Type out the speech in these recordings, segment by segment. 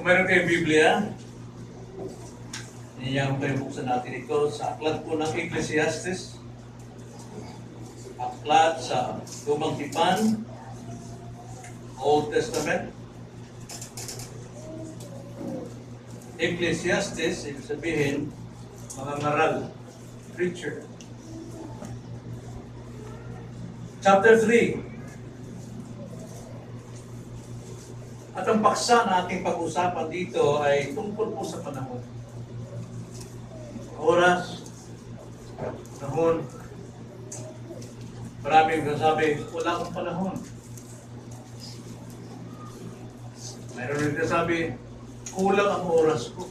Mayroon kayong Biblia. Iyan tayo buksan natin ito sa aklat po ng Ecclesiastes. Aklat sa Lumang Tipan, Old Testament. Ecclesiastes, ibig sabihin, mga ngaral, preacher. Chapter 3. At ang paksa na ating pag-usapan dito ay tungkol po sa panahon. Oras, panahon. Maraming nasabi, wala akong panahon. Mayroon rin nasabi, kulang ang oras ko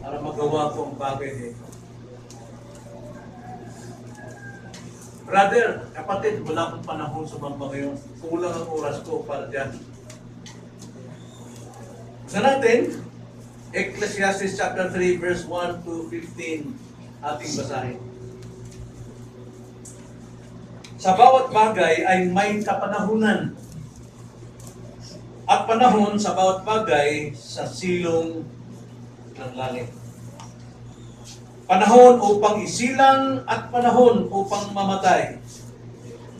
para magawa ko ang bagay nito. Brother, kapatid, wala akong panahon sa mga ngayon. Kulang ang oras ko para dyan. Sa natin, Ecclesiastes chapter 3, verse 1 to 15, ating basahin. Sa bawat bagay ay may kapanahunan, at panahon sa bawat bagay sa silong ng langit. Panahon upang isilang at panahon upang mamatay.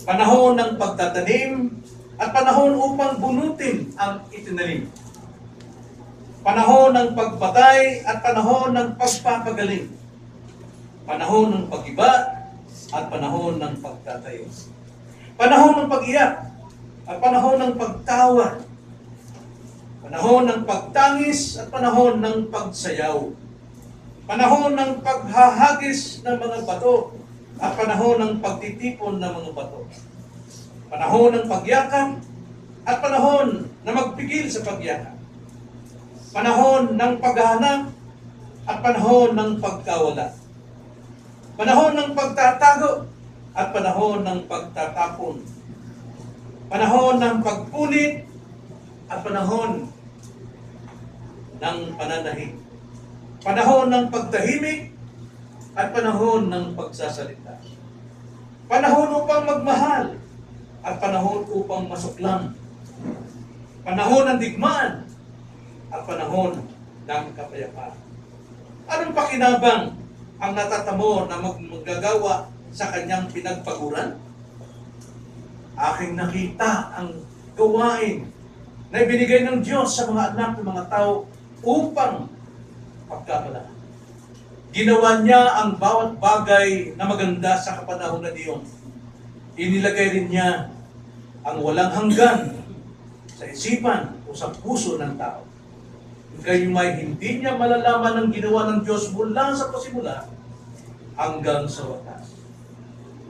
Panahon ng pagtatanim at panahon upang bunutin ang itinanim. Panahon ng pagpatay at panahon ng pagpapagaling. Panahon ng pag-iba at panahon ng pagtatayo. Panahon ng pag-iyak at panahon ng pagtawa. Panahon ng pagtangis at panahon ng pagsayaw. Panahon ng paghahagis ng mga bato at panahon ng pagtitipon ng mga bato. Panahon ng pagyakap at panahon na magpigil sa pagyakap. Panahon ng paghahanap at panahon ng pagkawala. Panahon ng pagtatago at panahon ng pagtatapon. Panahon ng pagpunit at panahon ng pananahik. Panahon ng pagtahimik at panahon ng pagsasalita. Panahon upang magmahal at panahon upang masuklam. Panahon ng digmaan at panahon ng kapayapaan. Anong pakinabang ang natatamo na maggagawa sa kanyang pinagpaguran? Aking nakita ang gawain na ibinigay ng Diyos sa mga anak ng mga tao upang pagkamalaan. Ginawa niya ang bawat bagay na maganda sa kapanahon na diyon. Inilagay rin niya ang walang hanggan sa isipan o sa puso ng tao. Kayo may hindi niya malalaman ang ginawa ng Diyos mula sa pasimula hanggang sa wakas.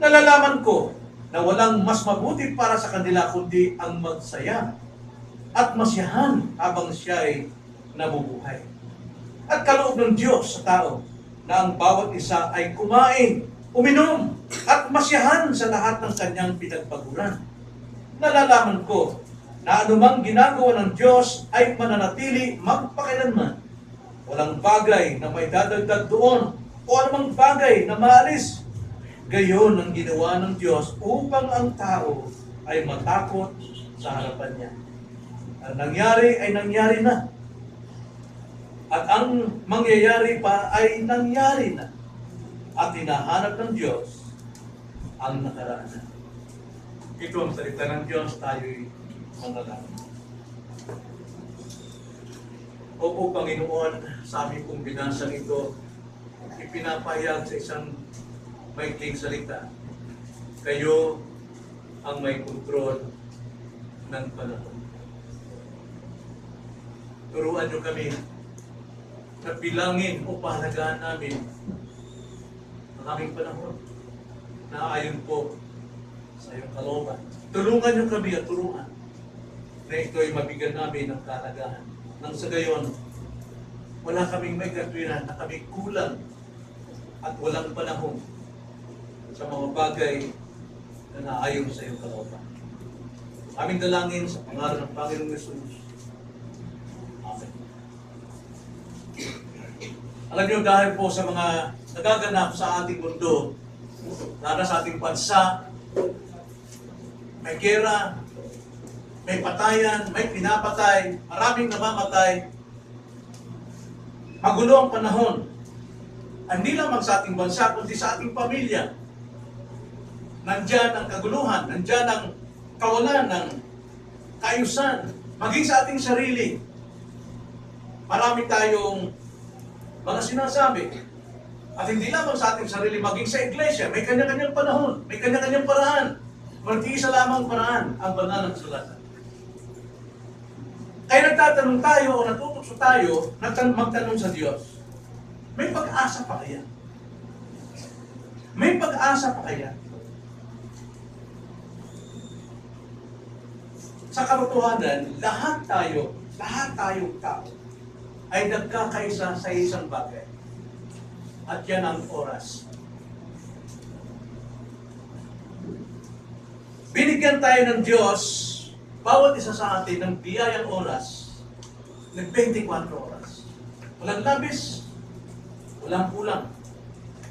Nalalaman ko na walang mas mabuti para sa kanila kundi ang magsaya at masiyahan habang siya ay nabubuhay. At kaloob ng Diyos sa tao na ang bawat isa ay kumain, uminom, at masiyahan sa lahat ng kanyang pinagpaguran. Nalalaman ko na anumang ginagawa ng Diyos ay mananatili magpakailanman. Walang bagay na may dadagdag doon o anumang bagay na maalis. Gayon ang ginawa ng Diyos upang ang tao ay matakot sa harapan niya. Ang nangyari ay nangyari na. At ang mangyayari pa ay nangyari na. At hinahanap ng Diyos ang nakaraan na. Ito ang salita ng Diyos, tayo'y manalangin. O Panginoon, sa aming kong binasang ito, ipinapahayag sa isang maikling salita. Kayo ang may kontrol ng panahon. Turuan niyo kami na bilangin o pahalagaan namin ang aming panahon na ayon po sa iyong kalooban. Tulungan niyo kami at turuan na ito ay mabigyan namin ng kalagahan. Nang sa gayon, wala kaming may katwiran na kami kulang at walang panahon sa mga bagay na naayon sa iyong kalooban. Aming dalangin sa pangalan ng Panginoong Yesus. Amen. Alam niyo, dahil po sa mga nagaganap sa ating mundo, lalo sa ating bansa, may gera, May patayan, may pinapatay, maraming namamatay. Magulo ang panahon. Hindi lamang sa ating bansa, kundi sa ating pamilya. Nandyan ang kaguluhan, nandyan ang kawalan ng kaayusan, maging sa ating sarili. Marami tayong mga sinasabi. At hindi lamang sa ating sarili, maging sa iglesia, may kanya-kanyang panahon, may kanya-kanyang paraan. Mag-iisa lamang paraan ang banal ng sulatan. Kaya nagtatanong tayo o natutokso tayo, magtanong sa Diyos, may pag-asa pa kaya? May pag-asa pa kaya? Sa katotohanan, lahat tayong tao, ay nagkakaisa sa isang bagay. At yan ang oras. Binigyan tayo ng Diyos, bawat isa sa atin, ng biyayang oras, ng 24 oras. Walang labis, walang kulang.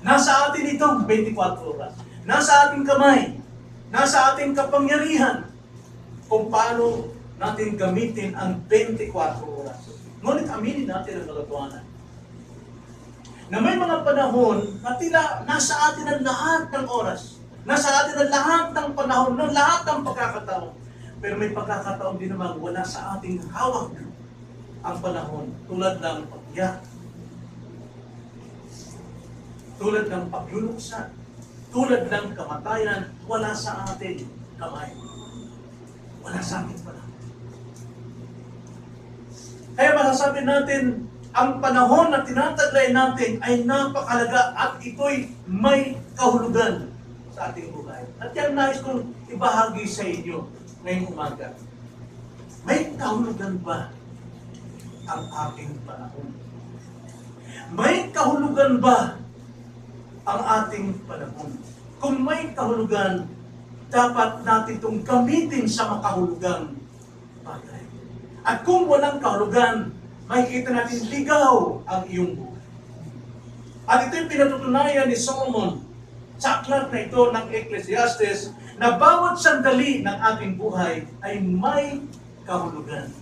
Nasa atin itong 24 oras. Nasa ating kamay, nasa ating kapangyarihan, kung paano natin gamitin ang 24 oras. Ngunit aminin natin ang katotohanan na may mga panahon na tila nasa atin ang lahat ng oras. Nasa atin ang lahat ng panahon, ng lahat ng pagkakataon. Pero may pagkakataon din naman wala sa ating hawak ang panahon. Tulad ng pag-iyak, tulad ng pagluluksa, tulad ng kamatayan, wala sa ating kamay. Wala sa ating panahon. Kaya masasabi natin, ang panahon na tinataglay natin ay napakalaga at ito'y may kahulugan sa ating buhay. At yan nais kong ibahagi sa inyo ngayong umaga. May kahulugan ba ang ating panahon? May kahulugan ba ang ating panahon? Kung may kahulugan, dapat natin itong gamitin sa makahulugang bagay. At kung walang kahulugan, makikita natin ligaw ang iyong buhay. At ito'y pinatutunayan ni Solomon sa aklat na ito ng Ecclesiastes na bawat sandali ng ating buhay ay may kahulugan.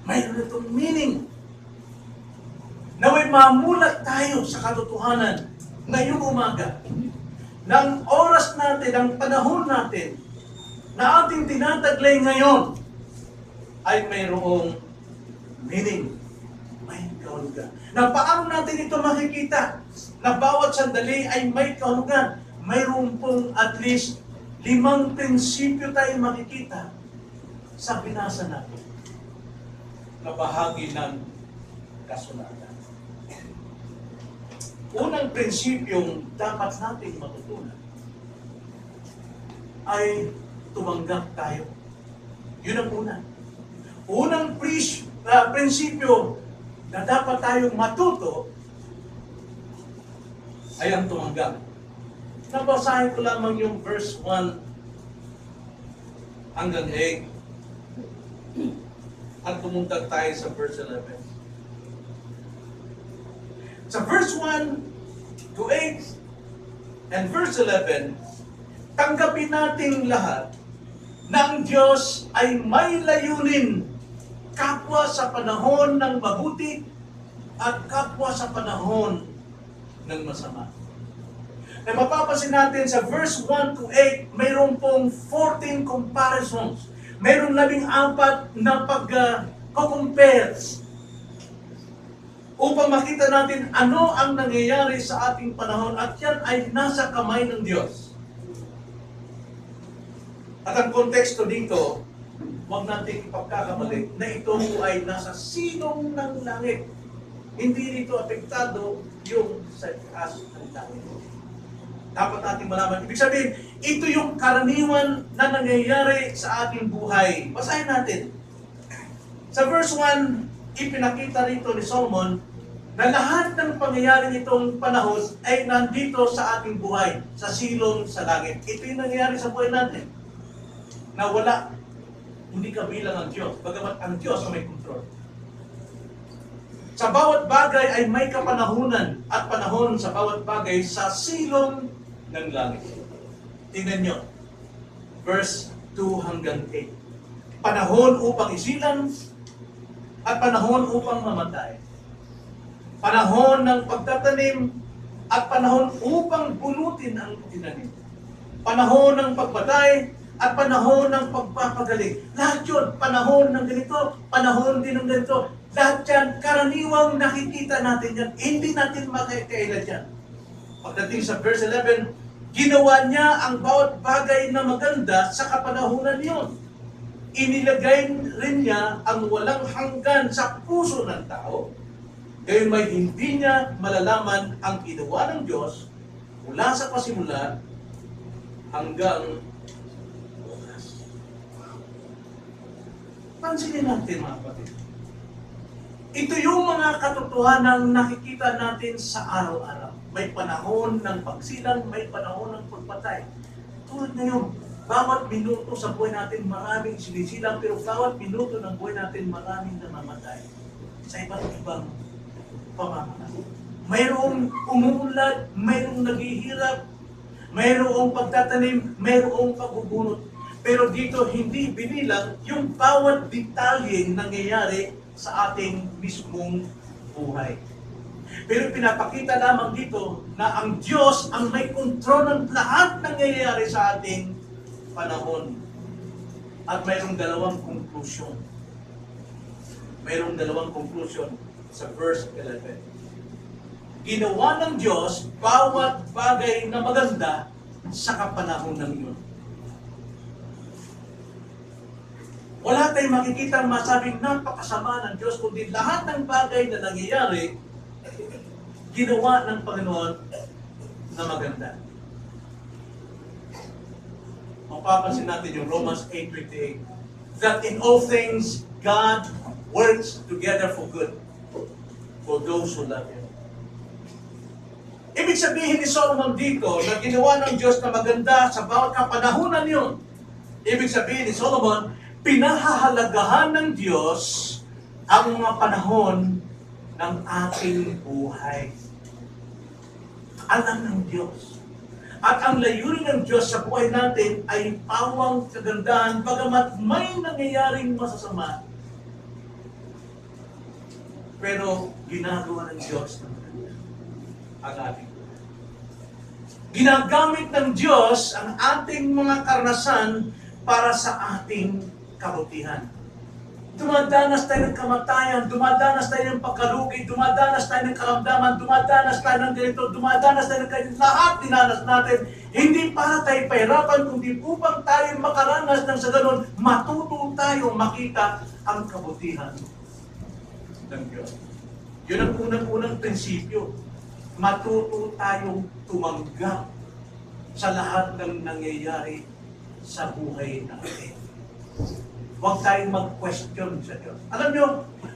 Mayroon itong meaning. Naway mamulat tayo sa katotohanan ngayong umaga ng oras natin, ng panahon natin na ating tinataglay ngayon ay mayroong meaning, may kahulugan. Na paano natin ito makikita? Na bawat sandali ay may kahulugan. Mayroon pong at least 5 prinsipyo tayo makikita sa binasa natin na bahagi ng kasulatan. Unang prinsipyong dapat nating matutunan ay tumanggap tayo. Yun ang una. Unang prinsipyo na dapat tayong matuto ay ang tumanggap. Nabasahin ko lamang yung verse 1 hanggang 8 at tumuntag tayo sa verse 11. Sa verse 1 to 8 and verse 11, tanggapin nating lahat na ang Diyos ay may layunin kapwa sa panahon ng mabuti at kapwa sa panahon ng masama. Na mapapansin natin sa verse 1 to 8, mayroon pong 14 comparisons. Mayroon 14 na pag-compare upang makita natin ano ang nangyayari sa ating panahon at yan ay nasa kamay ng Diyos. At ang konteksto dito, huwag natin ipagkakamali na ito ay nasa silong ng langit. Hindi dito apektado yung sa taas ng langit. Dapat natin malaman. Ibig sabihin, ito yung karaniwan na nangyayari sa ating buhay. Basahin natin. Sa verse 1, ipinakita rito ni Solomon na lahat ng pangyayari nitong panahon ay nandito sa ating buhay, sa silong sa langit. Ito yung nangyayari sa buhay natin. Na wala, hindi kabilang ang Diyos, bagamat ang Diyos ang may kontrol. Sa bawat bagay ay may kapanahunan at panahon sa bawat bagay sa silong ng langit. Tingnan nyo, verse 2 hanggang 8. Panahon upang isilang at panahon upang mamatay. Panahon ng pagtatanim at panahon upang bunutin ang tinanim. Panahon ng pagpatay at panahon ng pagpapagaling. Lahat yun, panahon ng ganito, panahon din ng ganito. Lahat yan, karaniwang nakikita natin yan. Hindi natin makikailan yan. Pagdating sa verse 11, ginawa niya ang bawat bagay na maganda sa kapanahunan niyon. Inilagay rin niya ang walang hanggan sa puso ng tao. Gayon may hindi niya malalaman ang ginawa ng Diyos mula sa pasimula hanggang bukas. Pansinin natin mga kapatid. Ito yung mga katotohanan nakikita natin sa araw-araw. May panahon ng pagsilang, may panahon ng pagpatay. Tulad ngayon, bawat minuto sa buhay natin maraming sinisilang, pero bawat minuto ng buhay natin maraming namamatay sa iba't ibang pamamaraan. Mayroong umuunlad, mayroong naghihirap, mayroong pagtatanim, mayroong pagbubunot. Pero dito hindi binilang yung bawat detalye nangyayari sa ating mismong buhay. Pero pinapakita lamang dito na ang Diyos ang may kontrol ng lahat nangyayari sa ating panahon. At mayroong dalawang conclusion. Mayroong dalawang conclusion sa verse 11. Ginawa ng Diyos bawat bagay na maganda sa kapanahon ng iyon. Wala tayong makikita masabing napakasama ng Diyos, kundi lahat ng bagay na nangyayari, ginawa ng Panginoon na maganda. Mapapansin natin yung Romans 8:28, that in all things God works together for good for those who love Him. Ibig sabihin ni Solomon dito na ginawa ng Diyos na maganda sa bawat kapanahunan yun. Ibig sabihin ni Solomon, pinahahalagahan ng Diyos ang mga panahon ng ating buhay. Alam ng Diyos. At ang layunin ng Diyos sa buhay natin ay pawang kagandahan, bagamat may nangyayaring masasama. Pero ginagawa ng Diyos na maganda ang ating buhay. Ginagamit ng Diyos ang ating mga karanasan para sa ating kabutihan. Dumadanas tayo ng kamatayan, dumadanas tayo ng pagkalugi, dumadanas tayo ng karamdaman, dumadanas tayo ng ganito, dumadanas tayo ng ganito. Lahat dinanas natin, hindi para tayo pahirapan, kundi upang tayo makaranas ng sa ganun, matuto tayo makita ang kabutihan ng Diyos. Yun ang unang-unang prinsipyo. Matuto tayong tumanggap sa lahat ng nangyayari sa buhay natin. Huwag tayong mag-question sa Diyos. Alam nyo,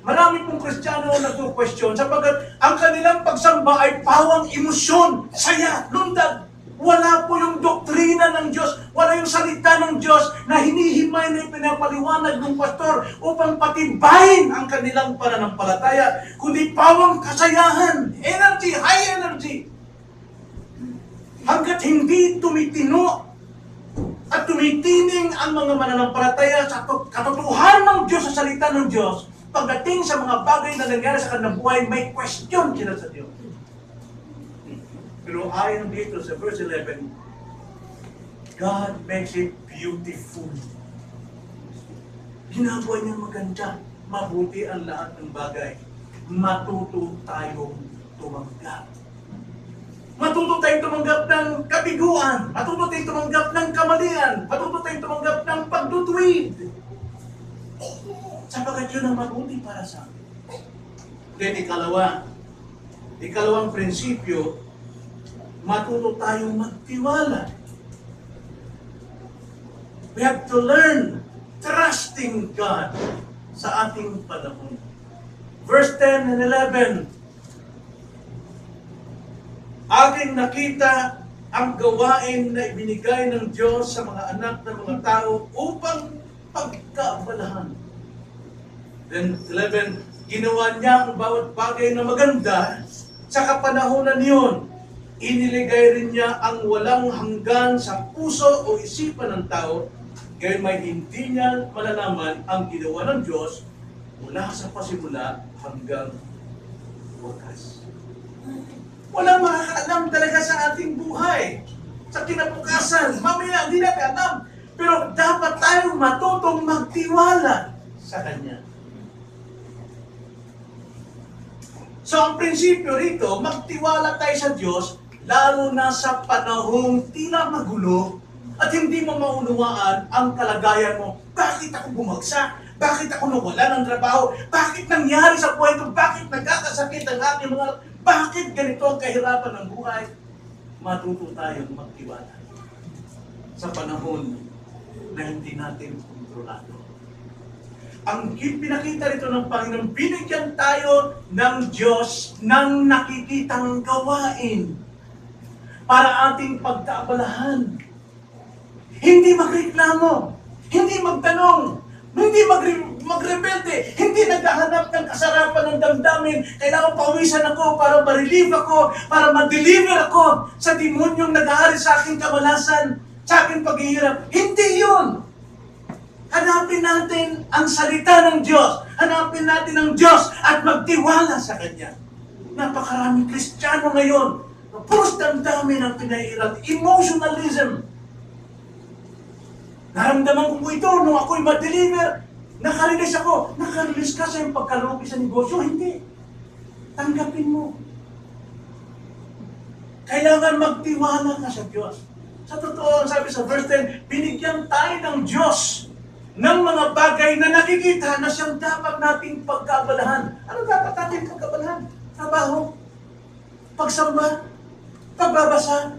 marami pong Kristiyano nag-question sapagkat ang kanilang pagsamba ay pawang emosyon, saya, lundag. Wala po yung doktrina ng Diyos, wala yung salita ng Diyos na hinihimay na pinapaliwanag ng pastor upang patibayin ang kanilang pananampalataya, kundi pawang kasayahan, energy, high energy. Hanggat hindi tumitino at tumitining ang mga mananampalataya sa katotohanan ng Diyos, sa salita ng Diyos, pagdating sa mga bagay na nangyari sa kanilang buhay, may question sila sa Diyos. Pero ayon dito sa verse 11, God makes it beautiful. Ginagawa niya maganda, mabuti ang lahat ng bagay. Matuto tayong tumanggap. Matuto tayong tumanggap ng kabiguan. Matuto tayong tumanggap ng kamalian. Matuto tayong tumanggap ng pagtutuwid. Sapagkat yun ang mabuti para sa akin. Then ikalawang prinsipyo, matuto tayong magtiwala. We have to learn trusting God sa ating panahon. Verse 10 and 11, aking nakita ang gawain na ibinigay ng Diyos sa mga anak ng mga tao upang pagkaabalahan. Then 11, ginawa niya ang bawat bagay na maganda sa kapanahunan niyon. Iniligay rin niya ang walang hanggan sa puso o isipan ng tao. Kaya may hindi niya malalaman ang ginawa ng Diyos mula sa pasimula hanggang wakas. Wala makakaalam talaga sa ating buhay. Sa kinabukasan, mamaya hindi natin alam. Pero dapat tayong matutong magtiwala sa Kanya. So ang prinsipyo rito, magtiwala tayo sa Diyos, lalo na sa panahong tila magulo at hindi mo maunawaan ang kalagayan mo. Bakit ako bumagsak? Bakit ako nawala ng trabaho? Bakit nangyari sa buhay ko? Bakit nagkakasakit ang aking mga... Bakit ganito ang kahirapan ng buhay? Matuto tayong magtiwala sa panahon na hindi natin kontrolado. Ang pinakita rito ng Panginoon, binigyan tayo ng Diyos ng nakikitang gawain para ating pagkaabalahan. Hindi magreklamo, hindi magtanong, hindi magrebelde, hindi naghahanap ng kasarapan ng damdamin. Kailangan pawisan ako para ma-relieve ako, para ma-deliver ako sa demonyong nag-aari sa aking kamalasan, sa aking paghihirap. Hindi yun! Hanapin natin ang salita ng Diyos. Hanapin natin ang Diyos at magtiwala sa Kanya. Napakaraming Kristiyano ngayon, puros damdamin ang pinahirap. Emotionalism. Naramdaman ko po ito nung ako'y ma-deliver. Nakarelease ako. Nakarelease ka sa iyong pagkalugi sa negosyo. Hindi. Tanggapin mo. Kailangan magtiwala ka sa Diyos. Sa totoo, ang sabi sa verse 10, binigyan tayo ng Diyos ng mga bagay na nakikita na siyang dapat nating pagkabalahan. Ano dapat nating pagkabalahan? Trabaho, pagsamba, pagbabasa,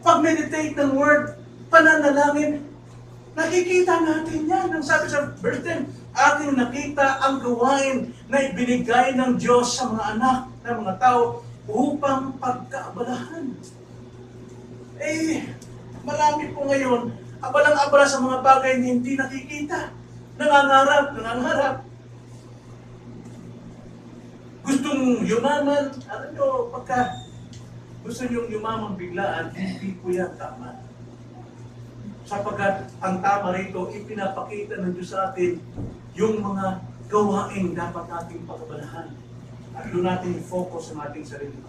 pag-meditate ng word, pananalangin. Nakikita natin yan. Ang sabi sa verse 10, aking nakita ang gawain na ibinigay ng Diyos sa mga anak ng mga tao upang pagkaabalahan. Marami po ngayon, abalang-abala sa mga bagay na hindi nakikita. Nangangarap. Gustong yumaman. Alam nyo, pagka gusto nyo yumaman biglaan, hindi po yan tama. Sapagkat ang tama rito, ipinapakita ng Diyos sa atin yung mga gawain dapat nating pagabalahan. At doon natin i-focus ang ating sarili.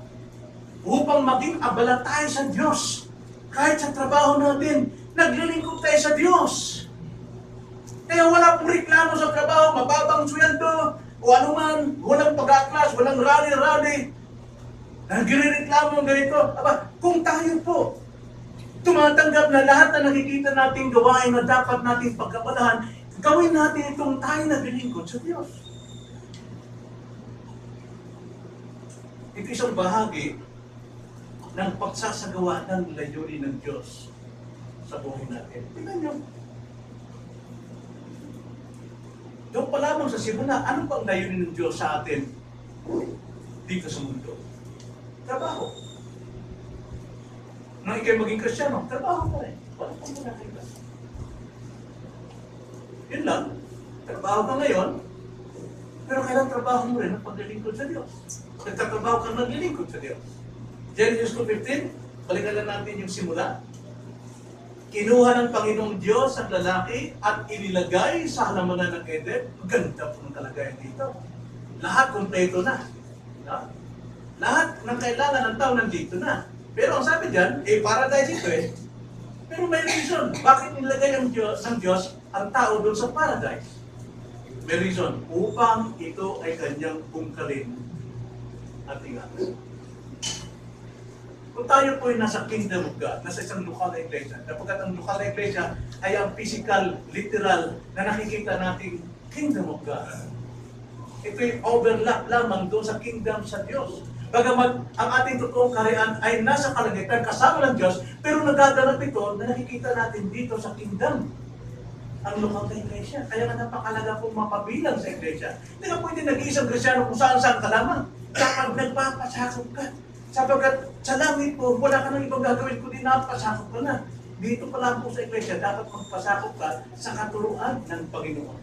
Upang maging abala tayo sa Diyos. Kahit sa trabaho natin, naglilingkod tayo sa Diyos. Kaya wala pong reklamo sa trabaho, mababang sweldo, o anuman, walang pag-aklas, walang rally-rally. Nagre-reklamo ng ganito. Aba, kung tayo po, tumatanggap na lahat na nakikita nating gawain na dapat nating pagkabalahan, gawin natin itong tayo naglilingkod sa Diyos. Ito isang bahagi ng pagsasagawa ng layunin ng Diyos sa buhay natin. Tingnan nyo. Doon pa lamang sa simula, ano bang layunin ng Diyos sa atin dito sa mundo? Trabaho. Nang ikay maging Kristyano, trabaho pa rin. Wala pang nakakita. Yun lang. Trabaho ka ngayon, pero kailan trabaho mo rin ang paglilingkod sa Diyos. Nagtatrabaho ka naglilingkod sa Diyos. Genesis 2:15, balikan lang natin yung simula. Kinuha ng Panginoong Diyos ang lalaki at inilagay sa halamanan ng Eden. Ganda po ng kalagayan dito. Lahat kompleto na. Lahat ng kailangan ng tao nandito na. Pero ang sabi dyan, paradise ito eh. Pero may reason. Bakit nilagay ng Diyos ang tao doon sa paradise? May reason. Upang ito ay kanyang bungkalin at ingatan. Kung tayo po ay nasa kingdom of God, nasa isang lokal na iglesia, kapag ang lokal na iglesia ay ang physical, literal, na nakikita nating kingdom of God. Ito'y overlap lamang doon sa kingdom sa Diyos. Bagamat ang ating totoong kaharian ay nasa kalagitnaan kasama ng Diyos, pero nagaganap ito na nakikita natin dito sa kingdom. Ang lokal na iglesia. Kaya nga napakalaga pong mapabilang sa iglesia. Hindi ka pwede nag-iisang Kristyano kung saan-saan ka lamang. Kapag nagpapasakop ka, sapagkat sa langit po, wala ka nang ibang gagawin kundi napasakop ka na. Dito pa lang po sa iglesia, dapat magpasakop ka sa katuruan ng Panginoon.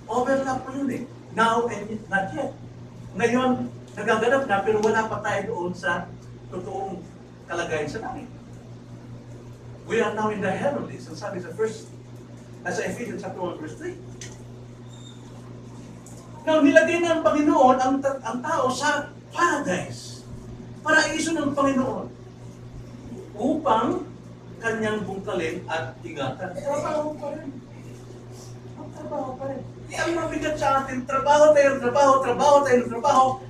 Overlap po yun eh. Now and not yet. Ngayon, nagaganap na, pero wala pa tayo doon sa totoong kalagayan sa langit. We are now in the heavenlies. Ang sabi sa Ephesians chapter 1 verse 3. Now, nilagay ng Panginoon ang tao sa paradise. Paraiso ng Panginoon. Upang kanyang bungkalin at ingatan. Trabaho pa rin. Trabaho pa rin. Ang mabigat sa atin, trabaho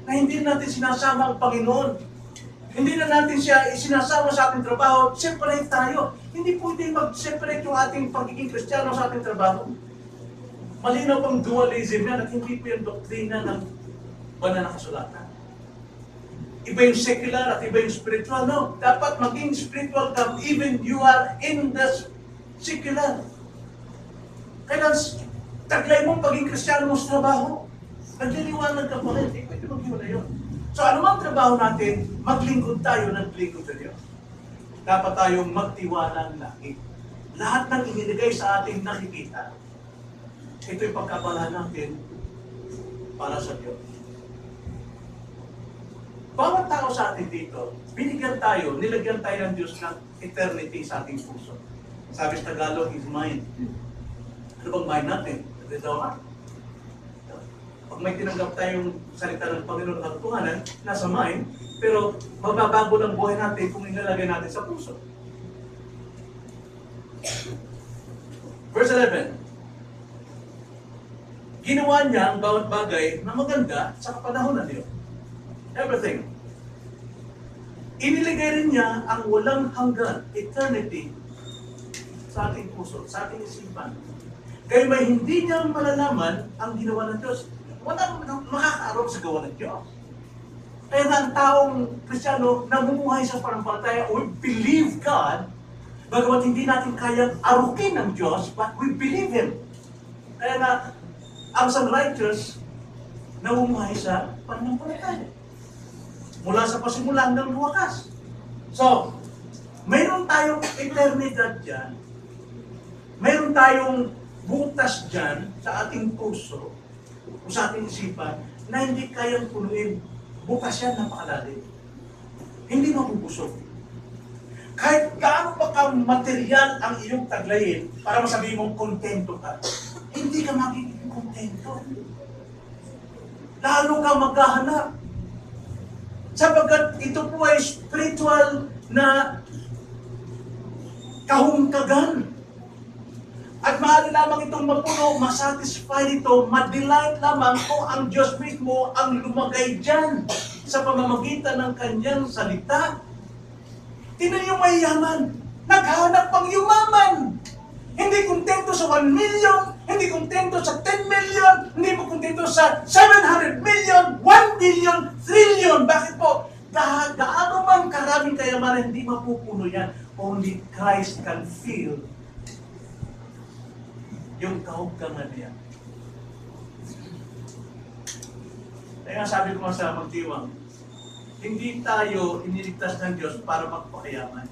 na hindi natin sinasama ang Panginoon. Hindi na natin siya isinasama sa ating trabaho, separate tayo. Hindi pwede mag-separate yung ating pagiging Kristiyano sa ating trabaho. Malinaw pang dualism yan at hindi po yung doktrina ng banal na kasulatan. Iba yung secular at iba yung spiritual. No, dapat maging spiritual ka even you are in the secular. Kaya taglay mong pagiging Kristiyano mo sa trabaho. Nagliliwanag ka pa rin. Hindi pwede mag-iwala yun. So anumang trabaho natin, maglingkod tayo ng lingkod sa Diyos. Dapat tayong magtiwala ng langit. Lahat ng inilagay sa ating nakikita, ito'y pagkabalahan natin para sa Diyos. Bawat tao sa atin dito, nilagyan tayo ng Diyos ng eternity sa ating puso. Sabi sa Tagalog, His mind. Ano bang mind natin? Ito daw nga. Pag may tinanggap tayong salita ng Panginoon at katotohanan, nasa mind, pero mababago lang buhay natin kung ilalagay natin sa puso. Verse 11. Ginawa niya ang bawat bagay na maganda sa panahon na Diyos. Everything. Iniligay rin niya ang walang hanggan, eternity, sa ating puso, sa ating isipan. Kaya may hindi niya malalaman ang ginawa ng Diyos. Walang makakaarap sa gawa ng Diyos. Kaya na ang taong Kristiyano namumuhay sa panampalataya, we believe God, bagamat hindi natin kayang arukin ng Diyos, but we believe Him. Kaya na ang isang righteous namumuhay sa panampalataya. Mula sa pasimula hanggang wakas. So, mayroon tayong eternidad dyan. Mayroon tayong butas dyan sa ating puso, o sa ating isipan, na hindi kayang punuin. Bukas yan, napakalalim. Hindi mabubusog. Kahit gaano pa kang material ang iyong taglayin para masabihin mong kontento ka, hindi ka magiging kontento. Lalo ka maghahanap. Sapagkat ito po ay spiritual na kahungkagan. At maaari lamang itong mapuno, masatisfy ito, madelight lamang kung ang Diyos mismo ang lumagay dyan sa pamamagitan ng kanyang salita. Tingnan yung mayayaman, naghanap pang yumaman. Hindi kontento sa 1 million, hindi kontento sa 10 million, hindi mo kontento sa 700 million, 1 billion, trillion. Bakit po? Gaano man karaming kayamanan, hindi mapupuno yan. Only Christ can fill yung kahuggangan niya. Kaya sabi ko nga sa magdiwang, hindi tayo iniligtas ng Diyos para magpakayaman.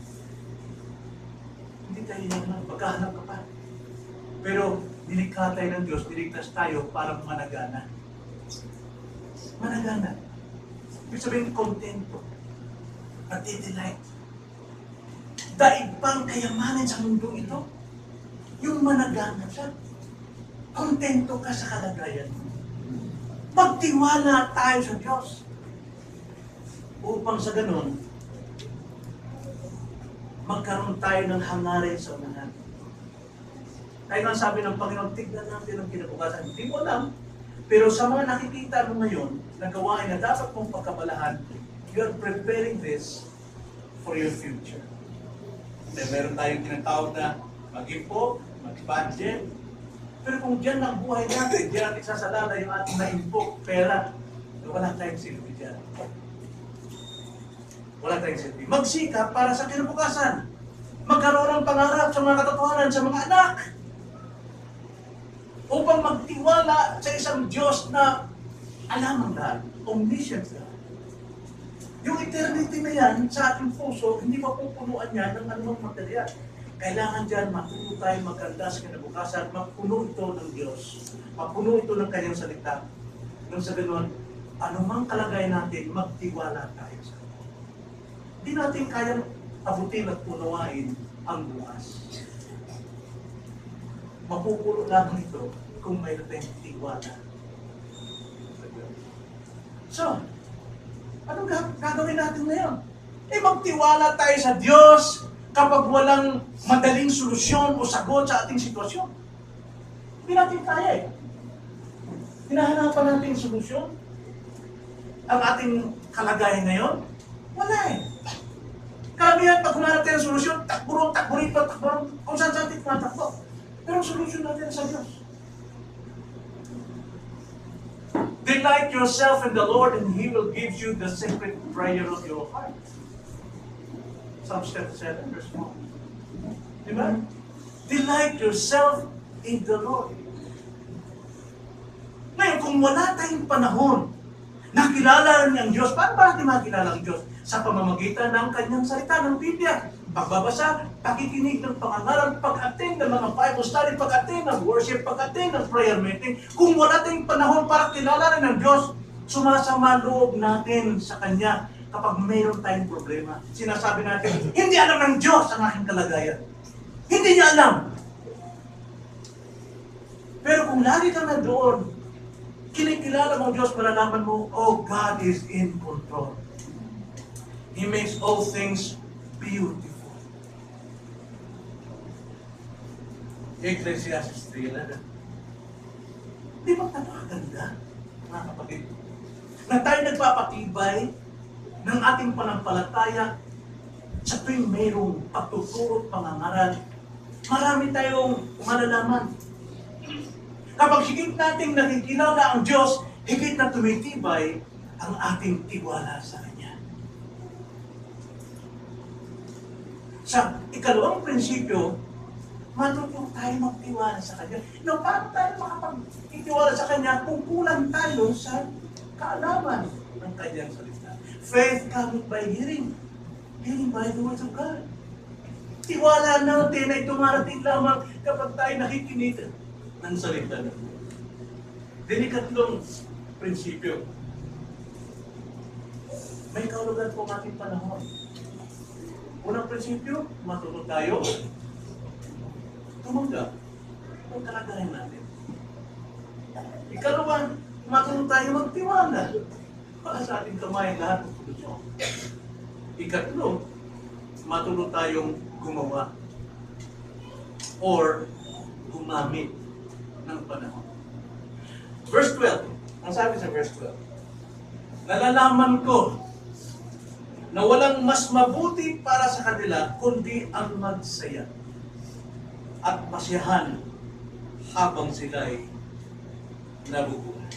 Hindi tayo yaman, magkahanap ka pa. Pero nilikha tayo ng Diyos, niligtas tayo para managana. Managana. Ibig sabihin, kontento. Natidelight. Daig pang kayamanin sa mundo ito. Yung managana siya. Kontento ka sa kalagayan mo. Magtiwala tayo sa Diyos. Upang sa ganun, magkaroon tayo ng hangarin sa unahan. Kaya nga sabi ng Panginoon, tignan natin ang kinabukasan. Hindi mo alam. Pero sa mga nakikita mo ngayon, na gawain na dapat mong pagkabalahan, you are preparing this for your future. Meron tayong tinatawag na mag-impok, mag-budget. Pero kung dyan ang buhay natin, dyan natin sasalala yung ating na-impok, pera, wala tayong silbi dyan. Wala tayong silbi. Magsikap para sa kinabukasan. Magkaroon ng pangarap sa mga katotohanan sa mga anak. Upang magtiwala sa isang Diyos na alam ang lahat, omniscient God. Yung eternity na yan sa ating puso, hindi mapupunuan yan ng anumang material. Kailangan dyan mapuno tayo maganda sa kinabukasan, mapuno ito ng Diyos, mapuno ito ng kanyang salita. Nung sa ganoon, anumang kalagayan natin, magtiwala tayo sa Kanya. Hindi natin kayang abutin at punuwain ang bukas. Mapupulo lamang ito kung mayroon tayong tiwala. So, anong gagawin natin ngayon? Magtiwala tayo sa Diyos kapag walang madaling solusyon o sagot sa ating sitwasyon. Hindi natin kaya eh. Hinahanapan natin solusyon. Ang ating kalagayan ngayon, wala eh. Karamihan, pag humanap tayo ng solusyon, takbo rito, kung saan natin tumatakbo. Pero ang solusyon natin sa Diyos. Delight yourself in the Lord and He will give you the secret prayer of your heart. Psalms 7, verse 1. Diba? Delight yourself in the Lord. Ngayon, kung wala tayong panahon, nakilala niya ang Diyos, paano ba natin makilala ang Diyos? Sa pamamagitan ng kanyang salita, ng Biblia. Pagbabasa, pakikinig ng pangangaral, pag-attend ng mga Bible study, pag-attend ng worship, pag-attend ng prayer meeting. Kung wala tayong panahon para kilalanin ng Diyos, sumasama loob natin sa Kanya kapag mayroon tayong problema. Sinasabi natin, hindi alam ng Diyos ang aking kalagayan. Hindi niya alam. Pero kung lagi ka na doon, kinikilala mo ang Diyos, malalaman mo, oh, God is in control. He makes all things beautiful. Ecclesiastes 3:11. Di ba napakaganda, mga kapatid? Na tayo nagpapatibay ng ating panampalataya sa tuwing mayroong pagtuturo at pangangaral. Marami tayong malalaman. Kapag higit nating nakikilala ang Diyos, higit na tumitibay ang ating tiwala sa Kanya. Sa ikalawang prinsipyo, matuto tayo magtiwala sa Kanya. No, paano tayo makapagtitiwala sa Kanya kung kulang tayo sa kaalaman ng Kanyang salita? Faith comes by hearing. Hearing by the words of God. Tiwala natin ay dumarating lamang kapag tayo nakikinig ng salita ng Diyos. Then ikatlong prinsipyo. May kahulugan po ang ating panahon. Unang prinsipyo, matuto tayo tumanggap ang kalagayan natin. Ikalawa, matuto tayo magtiwala. Para sa ating kamay lahat ng solusyon. Ikatlo, matuto tayong gumawa or gumamit ng panahon. Verse 12. Ang sabi sa verse 12. Nalalaman ko na walang mas mabuti para sa kanila kundi ang magsaya at masiyahan habang sila'y nabubuhay.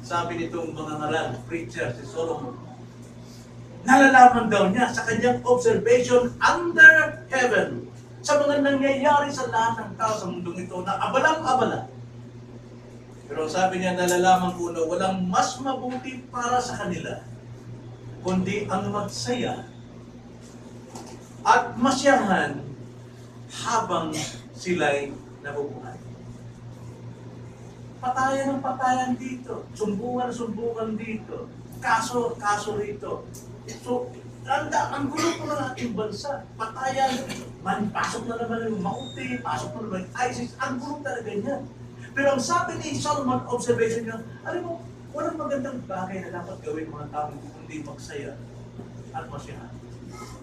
Sabi nitong mga ngaral, preacher, si Solomon, nalalaman daw niya sa kanyang observation under heaven sa mga nangyayari sa lahat ng tao sa mundong ito na abalang-abala. Pero sabi niya, nalalaman ko na walang mas mabuti para sa kanila kundi ang magsaya at masyahan habang sila'y nabubuhay. Patayan ng patayan dito, sumbungan dito, kaso rito. So, ang gulo po ng ating bansa, patayan, pasok na naman yung Mauti, pasok na naman yung ISIS, ang gulo talaga niya. Pero ang sabi ni Solomon, observation niya, alam mo, walang magandang bagay na dapat gawin mga tao kundi magsaya at masyahan.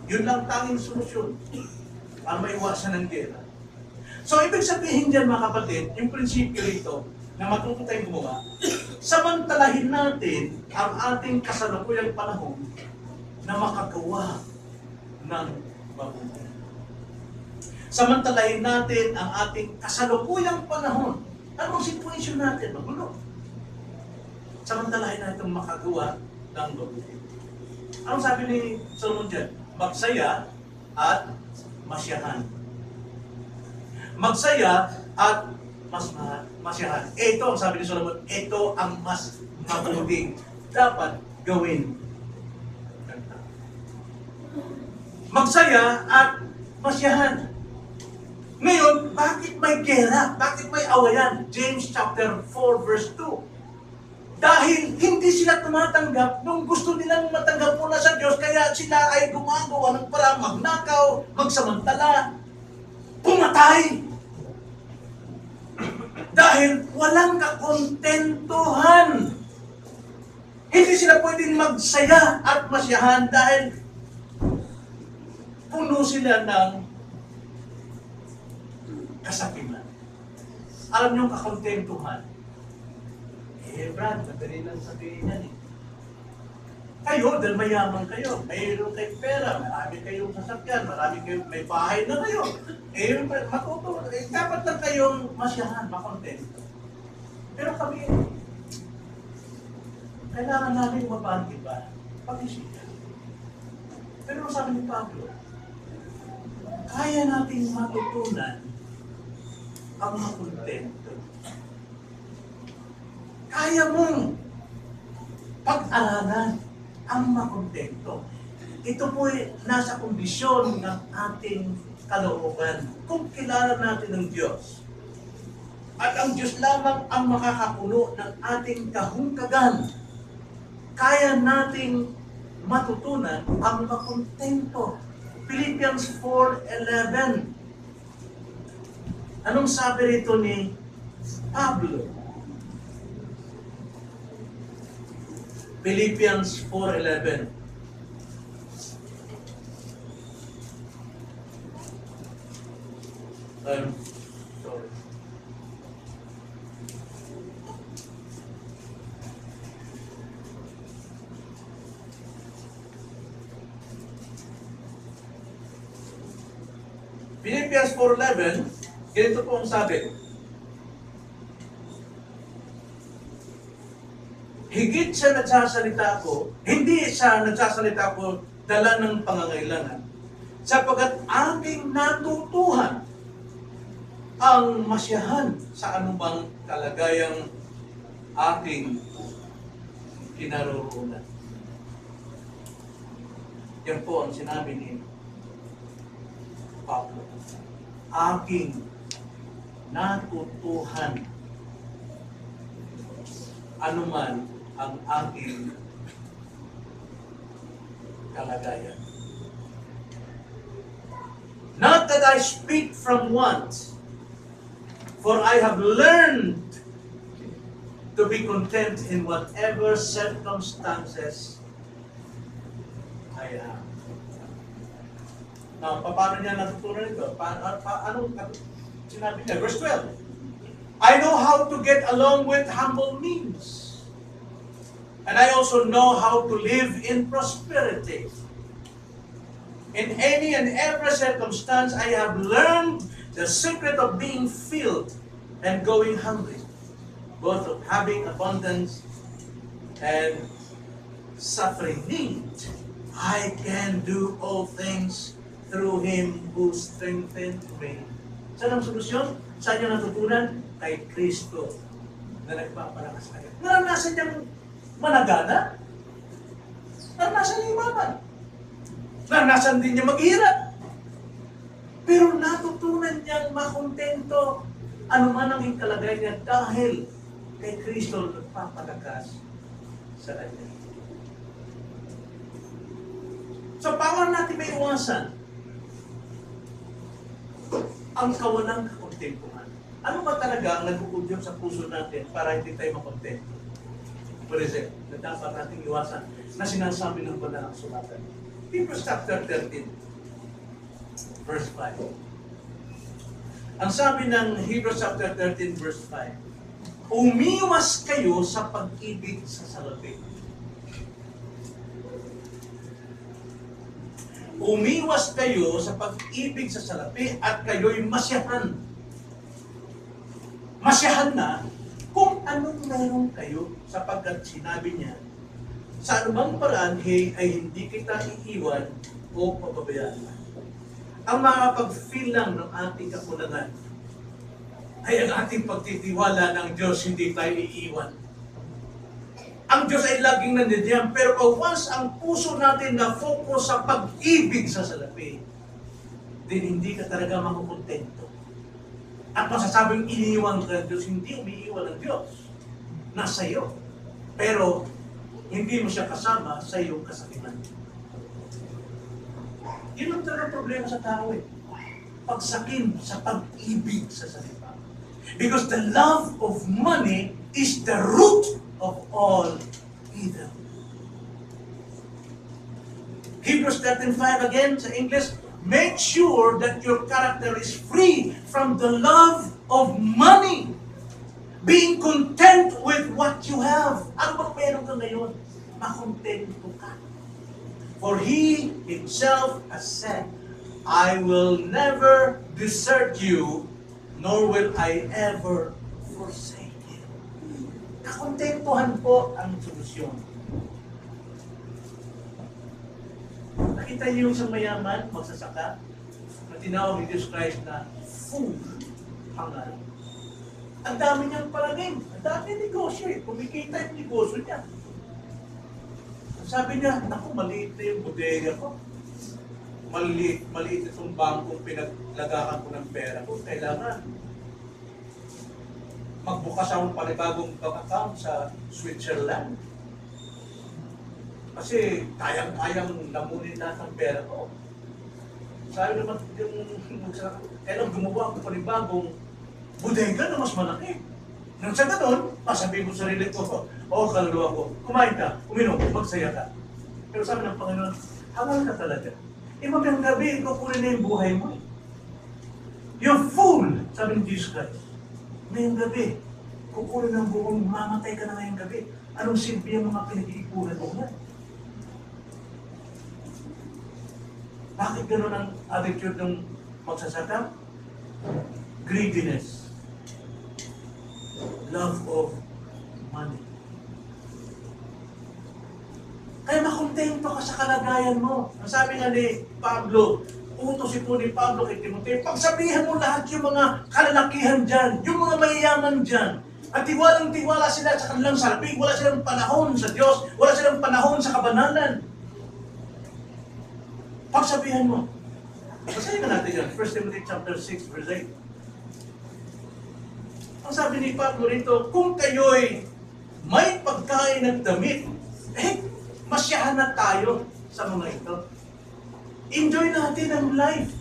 Yun lang tanging solusyon para maiwasan ng gera. So, ibig sabihin dyan mga kapatid, yung prinsipyo rito, na matuto tayong gumawa, samantalahin natin ang ating kasalukuyang panahon na makagawa ng mabuti. Samantalahin natin ang ating kasalukuyang panahon. Anong situation natin? Magulo. Samantalahin natin makagawa ng mabuti. Anong sabi ni Solomon dyan? Magsaya at masyahan. Magsaya at masyahan. Ito, ang sabi ni Solomon, ito ang mas mabuting dapat gawin. Magsaya at masyahan. Ngayon, bakit may gera? Bakit may awayan? James chapter 4 verse 2. Dahil hindi sila tumatanggap nung gusto nilang matanggap muna sa Diyos, kaya kaya sila ay gumagawa ng parang magnakaw, magsamantala, pumatay. Dahil walang kakontentuhan. Hindi sila pwedeng magsaya at masyahan dahil puno sila ng kasakiman. Alam niyo kakontentuhan? Brad, madali lang sabihin yan eh. Kayo, dahil mayaman kayo, mayroon kayong pera, marami kayong sasakyan, marami kayong, may bahay na kayo. Dapat lang kayong masyahan, makontento. Pero kami, kailangan namin mabandi ba? Pag-isipan. Pero sabi ni Pablo, kaya nating matutunan ang makontento. Kaya mong pag-aralan ang makontento. Ito po ay nasa kondisyon ng ating kalooban. Kung kilala natin ang Diyos, at ang Diyos lamang ang makakapuno ng ating kahulugan, kaya nating matutunan ang makontento. Philippians 4:11. Anong sabi rito ni Pablo? Philippians 4:11. Sorry. Philippians 4:11, ganito po ang sabi. Higit sa nagsasalita ko, hindi sa nagsasalita ko dala ng pangangailangan, sapagkat aking natutuhan ang masyahan sa anumang kalagayang aking kinaroroonan. Yan po ang sinabi ni Pablo. Aking natutuhan anuman ang aking kalagayan. Not that I speak from want, for I have learned to be content in whatever circumstances I am. Now, paano niya natutunan ito? Anong sinabi niya? Verse 12. I know how to get along with humble means. And I also know how to live in prosperity. In any and every circumstance, I have learned the secret of being filled and going hungry, both of having abundance and suffering need. I can do all things through Him who strengthens me. Saan ang solusyon? Saan niya natutunan? Kay Kristo na nagpapalakas kanya. Naranasan niyang managana. Naranasan niya umaman. Naranasan din niya maghirap. Pero natutunan niyang makontento anuman ang kalagayan niya dahil kay Kristo nagpapalakas sa kanya. So, paano natin may iwasan ang kawalang kakontentuhan? Ano ba talaga ang nag-uudyok sa puso natin para hindi tayo makontento? What is it? Na dapat natin iwasan na sinasabi ng banal ang sulatan. Hebrews chapter 13, verse 5. Ang sabi ng Hebrews chapter 13, verse 5, umiwas kayo sa pag-ibig sa salapi. Umiwas kayo sa pag-ibig sa salapi at kayo'y masyahan. Masyahan na kung anong meron kayo sapagkat sinabi niya, sa anumang paraan ay hindi kita iiwan o pababayaan. Ang makapag-feel lang ng ating kakulangan ay ang ating pagtitiwala ng Diyos, hindi tayo iiwan. Ang Diyos ay laging nandiyan, pero once ang puso natin na focus sa pag-ibig sa salapi, din hindi ka talaga makukontento. At masasabing iniiwan ka ng Diyos, hindi umiiwan ng Diyos. Nasa iyo. Pero, hindi mo siya kasama sa iyong kasakiman. Yun ang talagang problema sa tao eh. Pagsakin sa pag-ibig sa salita. Because the love of money is the root of all evil. Hebrews 13:5 again sa English, make sure that your character is free from the love of money. Being content with what you have. Ano bang meron ka ngayon? Makontento ka. For He Himself has said, I will never desert you, nor will I ever forsake you. Kakontentuhan po ang solusyon. Nakita niyo yung isang mayaman, magsasaka, na tinawag ni Diyos Christ na full hangal. Ang dami niyang palaging, ang dami negosyo eh. Kumikita yung negosyo niya. Sabi niya, naku, maliit na yung bodega ko. Maliit itong bangkong pinaglagakan ko ng pera ko. Kailangan magbukas akong panibagong bank account sa Switzerland. Kasi kayang-kayang lamunin lahat ng pera ko. Sabi naman yung kailang gumawa ako panibagong bodega na mas malaki. Nang sa ganon, masabi mo sa sarili ko, kaluluwa ko, kumain ka, uminom, magsaya ka. Pero sabi ng Panginoon, hangal ka talaga. Magang gabi, kukunin na yung buhay mo. You're full, sabi ni Jesus Christ. Ngayong gabi, kukunin ng buhay mo, mamatay ka na ngayong gabi. Anong silbi ang mga pinag-iipunan mo na? Bakit gano'n ang attitude ng magsasaka? Greediness. Love of money. Kaya makontento ka sa kalagayan mo. Ang sabi nga ni Pablo, utos ito ni Pablo kay Timoteo, pagsabihan mo lahat yung mga kalalakihan dyan, yung mga mayayaman dyan, at tiwalang-tiwala sila sa kanilang salpig, wala silang panahon sa Diyos, wala silang panahon sa kabanalan. Pagsabihan mo. Basahin ka natin yan, 1 Timothy chapter 6, verse 8. Ang sabi ni Pablo rito, kung kayo'y may pagkain at damit, masyahan na tayo sa mga ito. Enjoy natin ang life.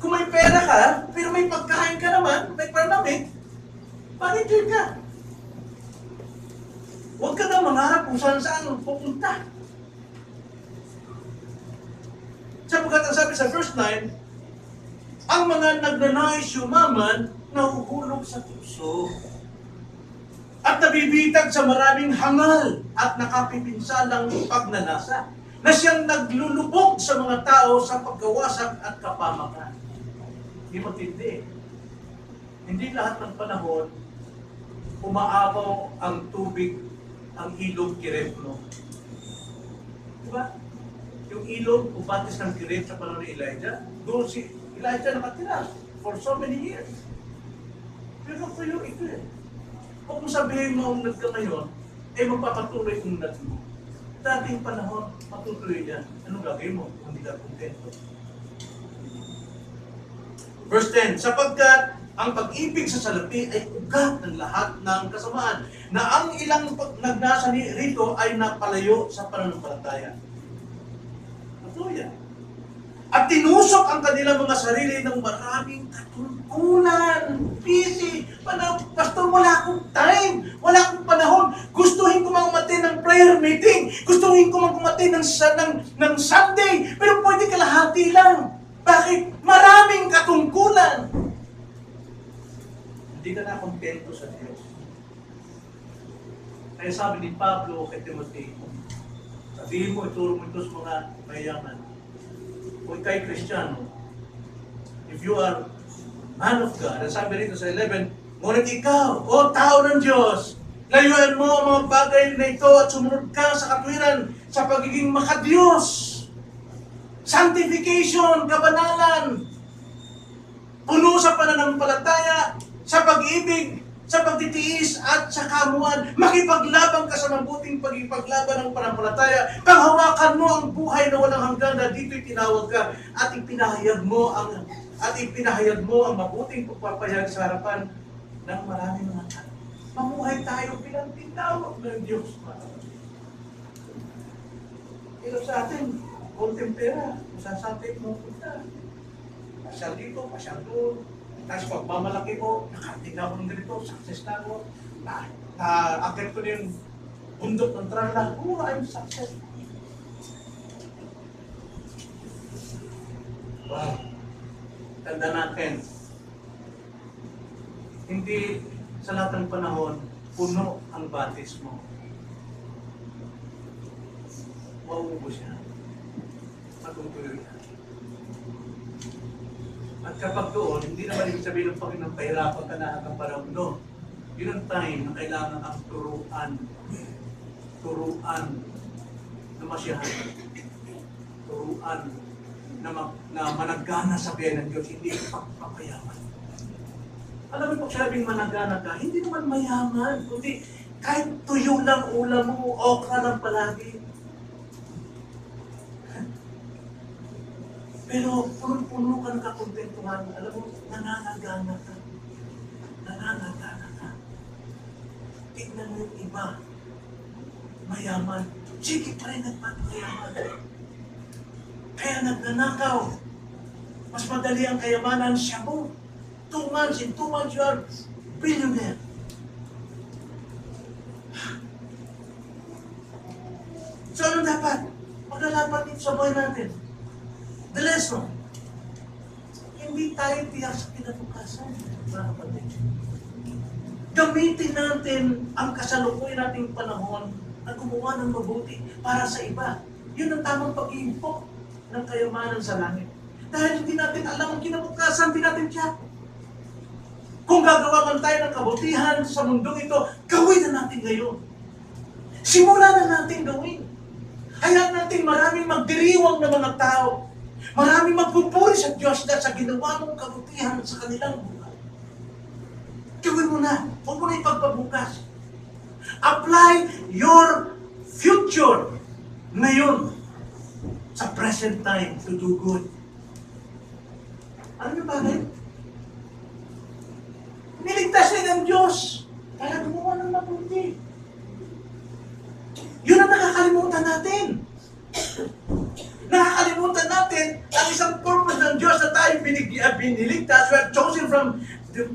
Kung may pera ka, pero may pagkain ka naman, may panamit, mag-enjoy ka. Huwag ka na mangarap kung saan pupunta. Sapagkat ang sabi sa verse 9, ang mga nagnanais yumaman, nahuhulog sa puso. At nabibitag sa maraming hangal at nakapipinsalang pagnanasa na siyang naglulubog sa mga tao sa pagkawasak at kapamakan. Hindi matindi. Hindi lahat ng panahon umaabaw ang tubig, ang ilog Kirepno. Diba? Yung ilog, ubatis ng Kirep sa panahon ni Elijah, doon si Elijah nakatira for so many years. Pero kayo ito eh. Kung sabihin mo unad ka ngayon, magpapatuloy unad mo. Dating panahon, patuloy yan. Anong gagawin mo kung hindi ka kontento? Verse 10, sapagkat ang pag-ibig sa salapi ay ugat ng lahat ng kasamaan, na ang ilang nagnasa rito ay napalayo sa pananampalataya. Patuloy yan. At tinusok ang kanilang mga sarili ng maraming katungkulan. Busy. Pastor, wala akong time. Wala akong panahon. Gustuhin ko mag-umatin ng prayer meeting. Gustuhin ko mag-umatin ng Sunday. Pero pwede kalahati lang. Bakit? Maraming katungkulan. Hindi ka na kontento sa Diyos. Kaya sabi ni Pablo kay Timoteo, sabihin mo, ituro mo ito sa mga mayaman. Kung ikay Kristiyano, if you are man of God, ang sabi rito sa 11, ngunit ikaw, o tao ng Diyos, layuan mo ang mga bagay na ito at sumunod ka sa katwiran, sa pagiging makadiyos. Sanctification, kabanalan, puno sa pananampalataya, sa pag-ibig, sa pagtitiis at sa kamuan, makipaglaban ka sa mabuting pagipaglaban ng pananampalataya, panghawakan mo ang buhay na walang hanggan na dito'y tinawag ka at ipinahayag mo ang mabuting pagpapahayag sa harapan ng maraming mga tao. Mamuhay tayo bilang tinawag ng Diyos. Pero sa atin, konting pera, masasapit mo punta. Pasyal dito, pasyal doon. Tapos pagmamalaki ko, nakarating ako ng ganito, success na ako. Na-akit ko na yung bundok ng trala. Oh, I'm success. Wow. Tanda natin, hindi sa lahat ng panahon, puno ang batis mo. Mauubos siya. Matutuloy yan. At kapag doon, hindi naman ibig sabihin ng Panginoon, pahirapan ka na hanggang panahon doon. Yun ang time na kailangan ang turuan. Turuan na masyahan. Turuan na managana sa biyan ng Diyos, hindi pagpapayaman. Alam mo, pag sabing managana ka, hindi naman mayaman, kundi kahit tuyo lang ulam mo, okra lang palagi. Pero puno-puno ka ng kakontentuhan, alam mo, nananagana ka. Nananagana ka. Tignan mo yung iba, mayaman. Sige pa rin nagpapamayaman. Kaya nagnanakaw. Mas madali ang kayamanan siya mo. 2 months, in 2 months you are billionaire. So ano dapat? Maglalapat dito sa buhay natin. The lesson. Hindi tayo tiyak sa kinabukasan. Mga kapatid. Gamitin natin ang kasalukuyan nating panahon na gumawa ng mabuti para sa iba. Yun ang tamang pag-iimpok ng kayamanan sa langit. Dahil hindi natin alam ang kinabukasan, hindi natin tiyak. Kung gagawa man tayo ng kabutihan sa mundong ito, gawin na natin ngayon. Simulan na natin gawin. Hayaan natin maraming magdiriwang na mga tao. Maraming magpupuri sa Diyos dahil sa ginawa mong kabutihan sa kanilang buhay. Gawin mo na. Huwag mo na ipagpabukas. Apply your future ngayon sa present time to do good. Ano yung bagay? Niligtas rin ang Diyos para gumawa ng mabuti. Yun ang nakakalimutan natin. Nakakalimutan natin ang isang purpose ng Diyos na tayo biniligtas. We are chosen from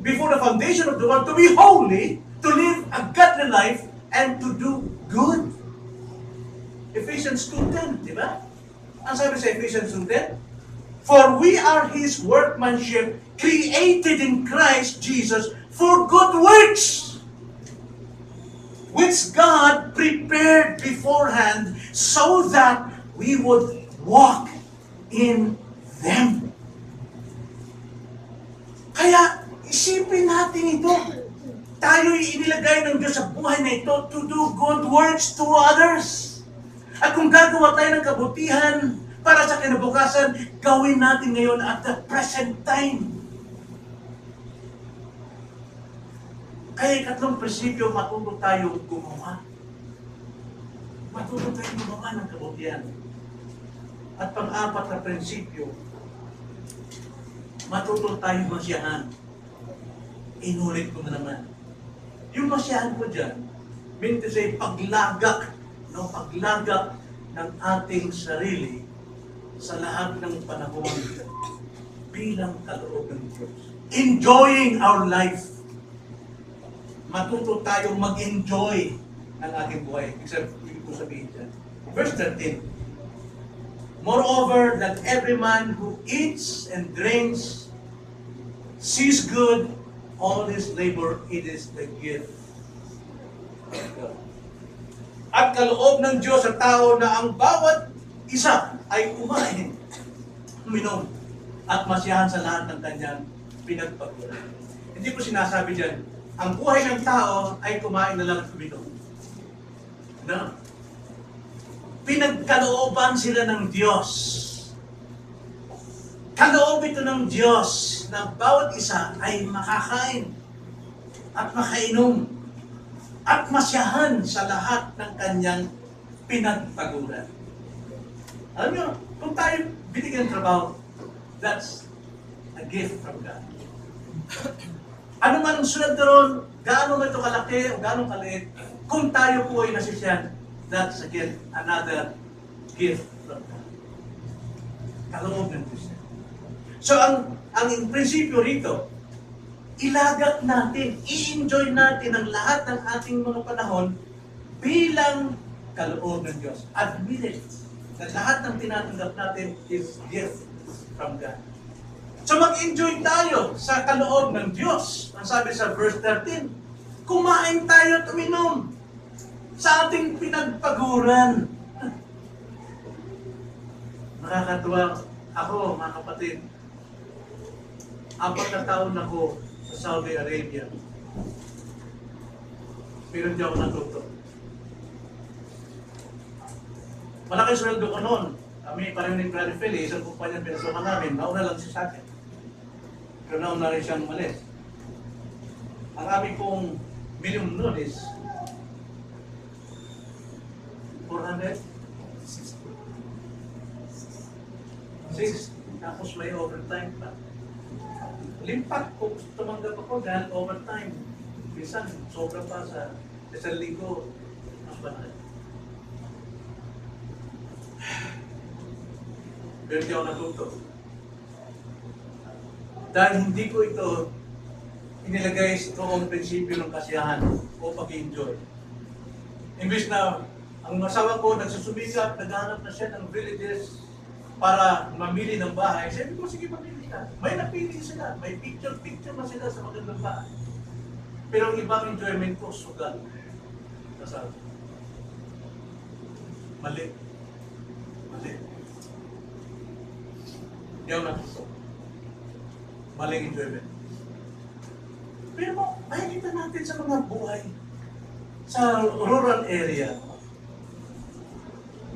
before the foundation of the world to be holy, to live a godly life, and to do good. Ephesians 2:10, di ba? Ang sabi sa Ephesians 2:10, for we are His workmanship, created in Christ Jesus for good works, which God prepared beforehand so that we would walk in them. Kaya, isipin natin ito. Tayo'y inilagay ng Diyos sa buhay na ito to do good works to others. At kung gagawa tayo ng kabutihan para sa kinabukasan, gawin natin ngayon at the present time. Kaya ikatlong prinsipyo, matuto tayo gumawa. Matuto tayo gumawa ng kabutihan. At pang-apat na prinsipyo, matuto tayo masyahan. Inulit ko na naman. Yung masyahan ko dyan, mean to say, paglagak, no? Paglagak ng ating sarili sa lahat ng panahon bilang kaloob ng Diyos. Enjoying our life. Matuto tayong mag-enjoy ng ating buhay. Ibig ko sabihin dyan. Verse 13. Moreover, that every man who eats and drinks sees good, all his labor, it is the gift of God. At kaloob ng Diyos sa tao na ang bawat isa ay kumain, uminom, at masiyahan sa lahat ng kanyang pinagpagpunan. Hindi ko sinasabi dyan, ang buhay ng tao ay kumain na lang at uminom. No? Pinagkalooban sila ng Diyos. Kaloob ito ng Diyos na bawat isa ay makakain at makainom at masyahan sa lahat ng kanyang pinagpaguran. Alam nyo, kung tayo binigyan ng trabaho, that's a gift from God. Ano man ang sunod doon, gaano man ito kalaki o gaano kaliit, kung tayo po ay nasisyan, that's again another gift from God. Kaloob ng Diyos. So, ang prinsipyo rito, ilagat natin, i-enjoy natin ang lahat ng ating mga panahon bilang kaloob ng Diyos. Admit it, na lahat ng tinatanggap natin is gift from God. So mag-enjoy tayo sa kaloob ng Diyos. Ang sabi sa verse 13, kumain tayo at uminom sa ating pinagpaguran. Nakakatuwa ako, mga kapatid. 4 na taon ako sa Saudi Arabia. Pero hindi ako natuto. Malaking sweldo ko noon. Kami pareho ni Brother Philly, isang kumpanya pinasukan namin, nauna lang siya sa akin. Pero nauna rin siyang umalis. Ang aming pong minimum noon is 400? 6. Tapos may overtime pa. Limpat ko, tumanggap ako dahil overtime. Minsan, sobra pa sa isang linggo. Mas banal. Pero hindi ako natuto. Dahil hindi ko ito inilagay sa toong prinsipyo ng kasiyahan o pag-enjoy. Imbis na ang asawa ko nagsusumikap, naghahanap na siya ng villages para mamili ng bahay. Sabi ko, sige, mamili ka. May napili sila. May picture na sila sa magandang bahay. Pero ang ibang enjoyment ko, sugal. Kasal. Mali. Hindi ako natuto. Maling enjoyment. Pero makikita natin sa mga buhay sa rural area.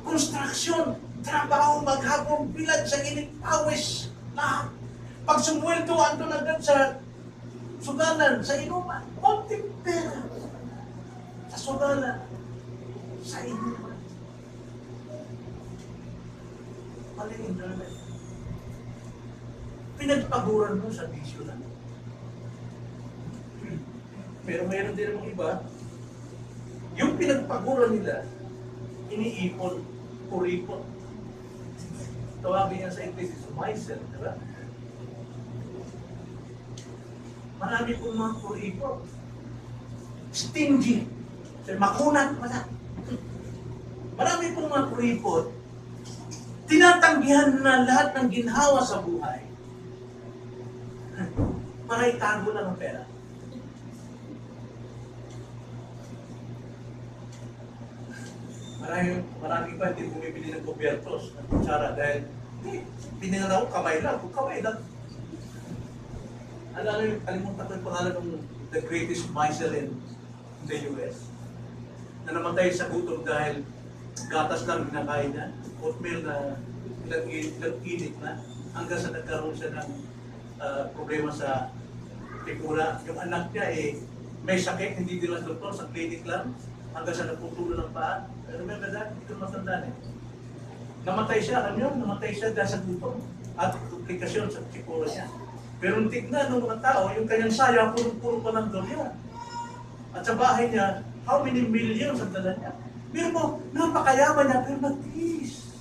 Construction, trabaho, maghapon, bilad sa init, pawis, lahat. Pag sumweldo, ando na doon sa sugalan, sa inuman, konting pera. Sa sugalan, sa inuman. Maling enjoyment. Pinagpaguran mo sa bisyo lang. Pero mayroon din namang iba, yung pinagpaguran nila, iniipon, kuripon. Tawagin yan sa English is myself, di ba? Marami pong mga kuripon. Stingy. Makunat, wala. Marami pong mga kuripon. Tinatanggihan na lahat ng ginhawa sa buhay para itago lang ang pera. Marami pa hindi bumibili ng gobyernos ng kutsara dahil pinangalaw kamay lang. Kung kamay lang. Alam mo, kalimutan ko yung pangalan ng the greatest miser in the US na namatay sa gutom dahil gatas lang pinakain niya, oatmeal na ilang init na, hanggang sa nagkaroon siya ng problema sa tikura. Yung anak niya may sakit, hindi din lang doktor, sa clinic lang, hanggang sa nagputulo ng paa. Remember that? Hindi ko matandaan Namatay siya, alam niyo, namatay siya dahil sa gutom at komplikasyon sa tikura niya. Pero nung tignan ng mga tao, yung kanyang saya, puro-puro pa ng dolya. At sa bahay niya, how many millions ang dala niya? Pero mo, napakayaman niya, pero nag-tiis.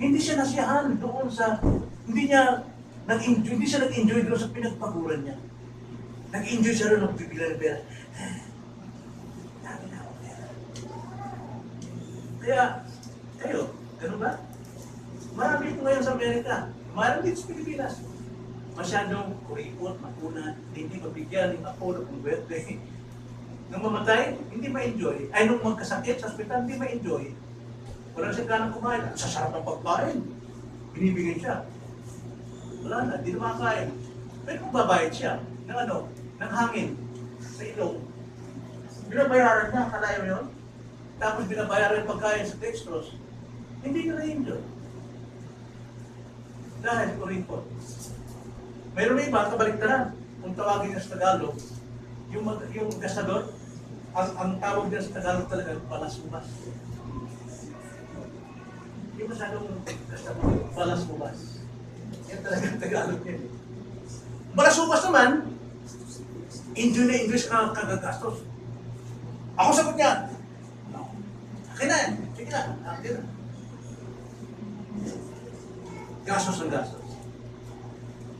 Hindi siya nasiyahan doon sa, hindi siya nag-enjoy doon sa pinagpaguran niya. Nag-enjoy siya doon ng bibila ng pera. Dami na ako pera. Kaya, kayo, ganun ba? Marami po ngayon sa Amerika. Marami din sa Pilipinas. Masyadong kuripot, makuna, hindi mabigyan ng apo ng birthday. Nung mamatay, hindi ma-enjoy. Ay, nung magkasakit sa ospital, hindi ma-enjoy. Walang siya ganang kumain. Sa sarap ng pagkain. Binibigyan siya. Wala na, hindi na makakain. Pero kung babayad siya, ng hangin, sa ilong. Binabayaran na, kalayo yun. Tapos binabayaran yung pagkain sa dextrose. Hindi na na-enjoy. Dahil kuripot. Mayroon na iba, kabaliktaran. Kung tawagin niya sa Tagalog, yung gastador, ang tawag niya sa Tagalog talaga, balas-ubas. Yung masyadong gastador, balas-ubas. Yan talaga ang Tagalog niya. Balas-ubas naman, enjoy na English ka kagagastos. Ako sagot niya, no. Akin na yan, sige na, akin na. Gastos ng gastos.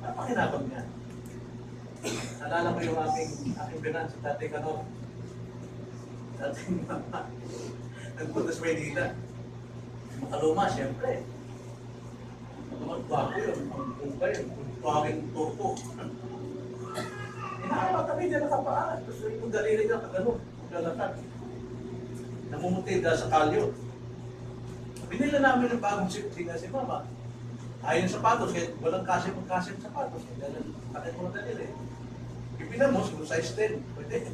Napakinabang niya. Nalala ko yung aking finance, dati kano, dating nagpunta sa Maynila. Makaluma, siyempre. Magbago yun, ang buka yun, pagkawin turko. Inaawat kami dyan nakapaan. Gusto yung daliri ka, kagano, maglalakad. Namumuti dahil sa kalyo. Binila namin ng bagong safety nga si Mama. Ayaw yung sapatos, kaya walang kasi sapatos. Dahil bakit mo na daliri. Ipinan mo, siguro size 10. Pwede.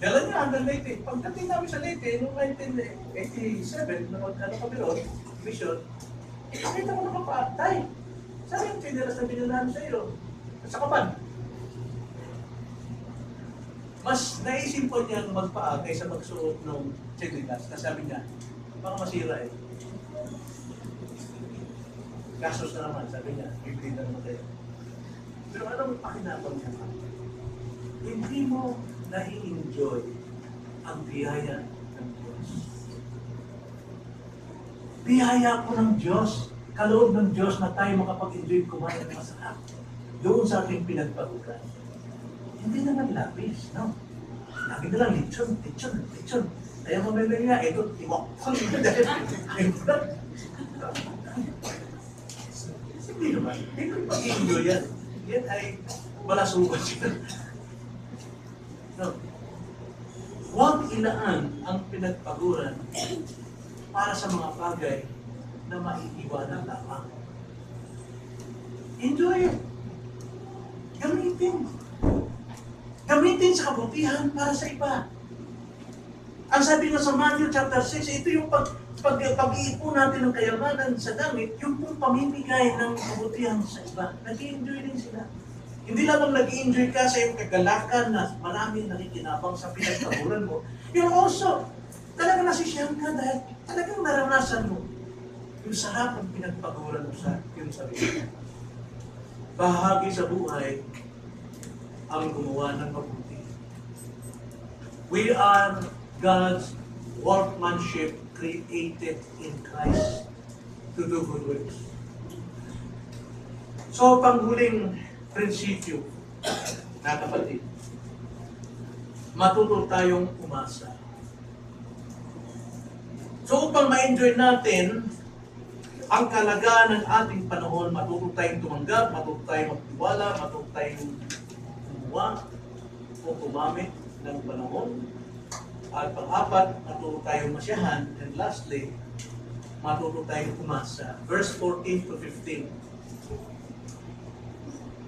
Dala niya hanggang Leyte. Pagdating namin sa Leyte, noong 1987, nung ano kami ron, mission, nakita ko nakapaatay. Saan yung pinilas na binila namin sa iyo? Sa kapan. Mas naisip ko niyang magpaa kaysa magsuot ng signitas. Kasi sabi niya, baka masira eh. Gastos na naman, sabi niya, bibili na naman kayo. Pero anong pakinabang niya? Hindi mo nai-enjoy ang biyaya ng Diyos. Biyaya po ng Diyos, kaloob ng Diyos na tayo makapag-enjoy kumain ng masarap doon sa ating pinagpagutan. Hindi naman labis, no? Lagi na lang lechon. Kaya mamaya nga, ito, tiwak. Hindi naman, hindi ko pag-enjoy yan. Yan ay malasukan siya. No. Huwag ilaan ang pinagpaguran para sa mga bagay na maiiwanan lamang. Enjoy it. Gamitin. Gamitin sa kabutihan para sa iba. Ang sabi nga sa Matthew chapter 6, ito yung pag-iipon natin ng kayamanan sa gamit, yung pong pamimigay ng kabutihan sa iba. Nag-i-enjoy din sila. Hindi lamang nag-i-enjoy ka sa iyong kagalakan na maraming nakikinabang sa pinagpaguran mo. You're also, talagang nasisyahan ka dahil talagang naranasan mo yung sarap ng pinagpaguran mo sa iyong sarili. Bahagi sa buhay ang gumawa ng mabuti. We are God's workmanship created in Christ to do good works. So, panghuling prinsipyo na kapatid, matuto tayong umasa. So, upang ma-enjoy natin ang kalagaan ng ating panahon, matuto tayong tumanggap, matuto tayong magtiwala, matuto tayong gumawa o gumamit ng panahon. At pang-apat, matuto tayong masyahan. And lastly, matuto tayong umasa. Verse 14 to 15.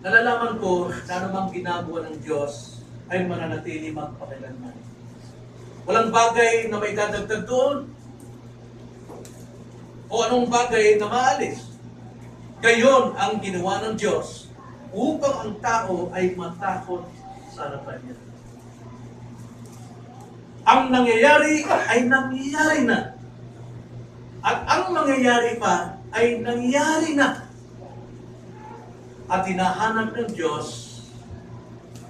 Nalalaman ko na anumang ginagawa ng Diyos ay mananatili magpakailanman. Walang bagay na may dadagdag doon o anong bagay na maalis. Gayon ang ginawa ng Diyos upang ang tao ay matakot sa harapan niya. Ang nangyayari ay nangyayari na. At ang mangyayari pa ay nangyayari na. At hinahanap ng Diyos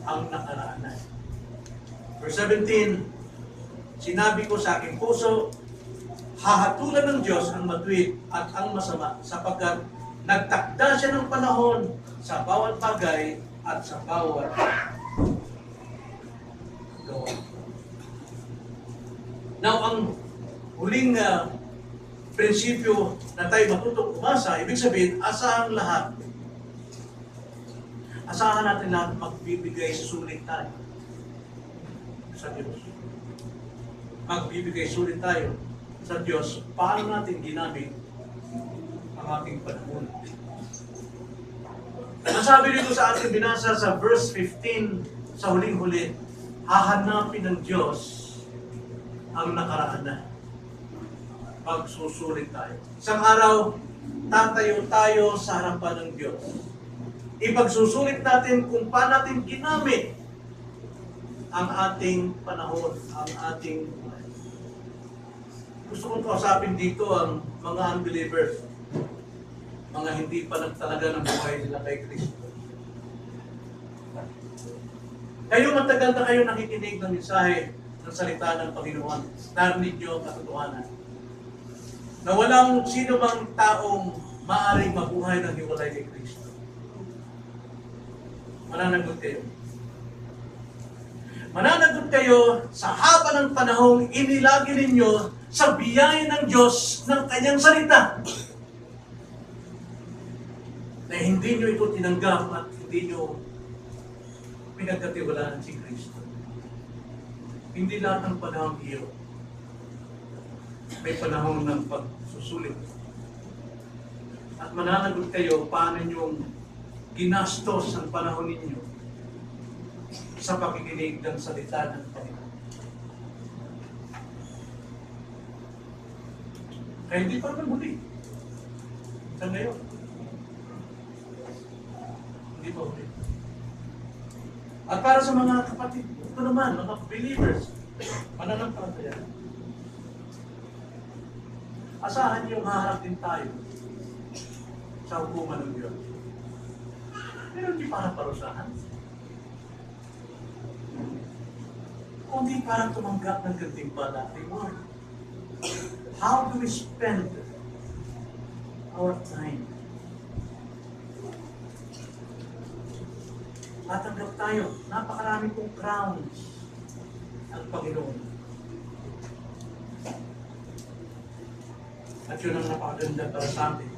ang nakaraanan. Verse 17, sinabi ko sa aking puso, hahatulan ng Diyos ang matuwid at ang masama sapagkat nagtakda siya ng panahon sa bawat bagay at sa bawat gawa. Now, ang huling prinsipyo na tayo matutong umasa, ibig sabihin, asahang lahat. Asahan natin lahat magbibigay sulit tayo sa Diyos. Magbibigay sulit tayo sa Diyos. Paano natin ginamit ang ating panahon? Ang sabi dito sa ating binasa sa verse 15, sa huling-huli, hahanapin ng Diyos ang nakaraan na. Magsusulit tayo. Isang araw, tatayo tayo sa harapan ng Diyos. Ipagsusulit natin kung paano natin ginamit ang ating panahon, ang ating buhay. Gusto kong kausapin dito ang mga unbelievers, mga hindi pa nagtalaga ng buhay nila kay Kristo. Kayo matagal na kayo nakikinig ng mensahe ng salita ng Panginoon. Narinig niyo ang katotohanan na walang sino mang taong maaaring mabuhay ng hiwalay kay Kristo. Mananagot kayo. Mananagot kayo sa haba ng panahong inilagi ninyo sa biyaya ng Diyos ng kanyang salita. Na hindi nyo ito tinanggap at hindi nyo pinagkatiwalaan si Kristo. Hindi lahat ng panahong iyo. May panahon ng pagsusulit. At mananagot kayo paano nyong ginastos ang panahon ninyo sa pakikinig ng salita ng Panginoon. Kaya hindi pa naman huli. Sa ngayon. Hindi pa huli. At para sa mga kapatid, ito naman, mga believers, mananampalataya. Asahan niyo maharap din tayo sa hukuman ng Diyos. Pero hindi para parusahan. Kundi para tumanggap ng gantimpala. Reward. How do we spend our time? Tatanggap tayo. Napakarami pong crowns ang Panginoon. At yun ang napakaganda para sa atin.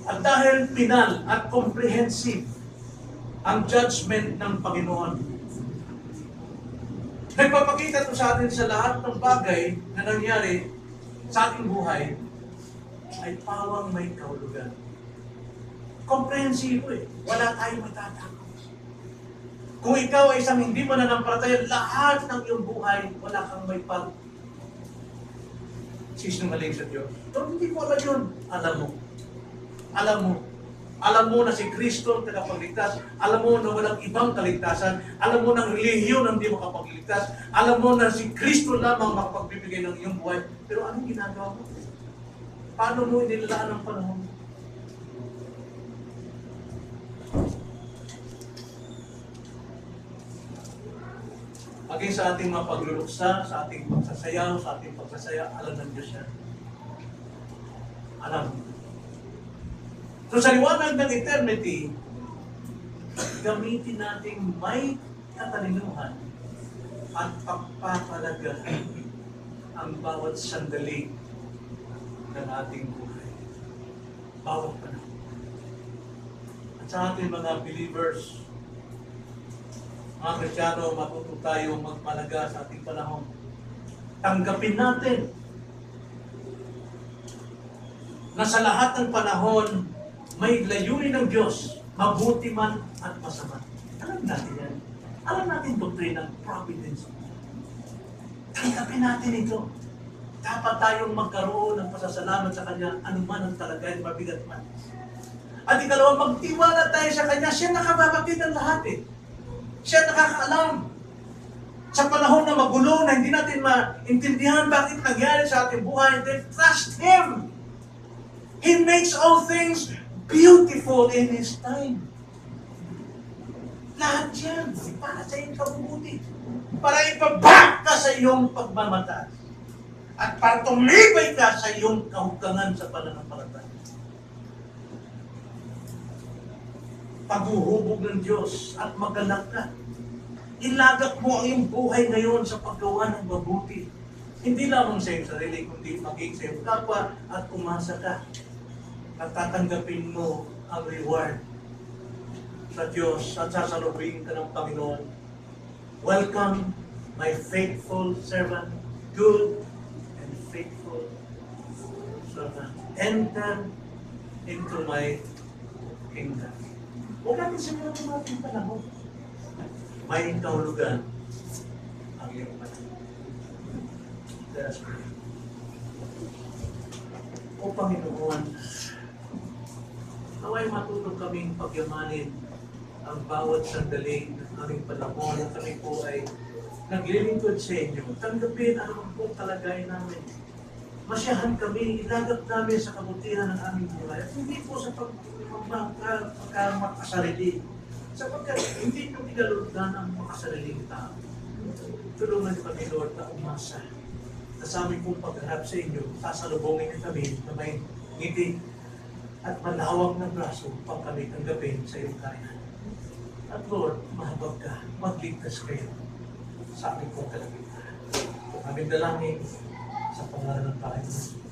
At dahil pinal at comprehensive ang judgment ng Panginoon, nagpapakita ito sa atin sa lahat ng bagay na nangyari sa ating buhay ay pawang may kahulugan. Komprehensibo eh. Wala tayong matatakot. Kung ikaw ay isang hindi mananampalataya, lahat ng iyong buhay, wala kang may sinungaling sa Diyos. Pero hindi mo alam yun. Alam mo. Alam mo. Alam mo na si Kristo ang tagapagligtas. Alam mo na walang ibang kaligtasan. Alam mo na relihiyon ang hindi makapagligtas. Alam mo na si Kristo lamang makapagbibigay ng iyong buhay. Pero anong ginagawa mo? Paano mo inilalaan ang panahon? Maging sa ating mga pagluluksa, sa ating pagsasayaw, sa ating pagsasaya, alam ng Diyos yan. Alam. So sa liwanag ng eternity, gamitin natin may katalinuhan at pagpapalagahan ang bawat sandali ng ating buhay. Bawat panahon. At sa ating mga believers, mga Kristiyano, matuto tayo magpalaga sa ating panahon. Tanggapin natin na sa lahat ng panahon, may layunin ng Diyos, mabuti man at masama. Alam natin yan. Alam natin doktrina ng providence. Tanggapin natin ito. Dapat tayong magkaroon ng pasasalamat sa Kanya, anuman ang talagay, mabigat man. At ikalawa, magtiwala tayo sa Kanya. Siya nakababatid ng lahat eh. Siya nakakaalam. Sa panahon na magulo na hindi natin maintindihan bakit nangyari sa ating buhay, then trust Him. He makes all things beautiful in His time. Lahat yan, para sa iyong kabubuti. Para ipabak ka sa iyong pagmamataas. At para tumibay ka sa iyong kahugangan sa pananampalataya. Paghuhubog ng Diyos at magalak ka. Ilagak mo ang iyong buhay ngayon sa paggawa ng mabuti. Hindi lamang sa iyong sarili, kundi maging sa iyong kapwa at umasa ka. At tatanggapin mo ang reward sa Diyos at sasalubingin ka ng Panginoon. Welcome, my faithful servant, good and faithful servant. Enter into my kingdom. Huwag natin simulan ng ating panahon. May kahulugan ang iyong panahon. Let us pray. O Panginoon, naway matuto kaming pagyamanin ang bawat sandali ng aming panahon at kami po ay naglilingkod sa inyo. Tanggapin ang pong kalagay namin. Masyahan kami, ilagap namin sa kabutihan ng aming buhay. At hindi po sa pagkamakasarili. Sapagkat hindi nyo pinalugdan ang makasariling tao. Tulungan kami, Lord, na umasa. Na sa aming pong pagharap sa inyo, sasalubongin niyo kami na may ngiti, at malawak na braso upang kami tanggapin sa iyong kainan. At Lord, mahabag ka, magligtas kayo sa aming pong kalamitan. Aming dalangin sa pangalan ng Panginoon.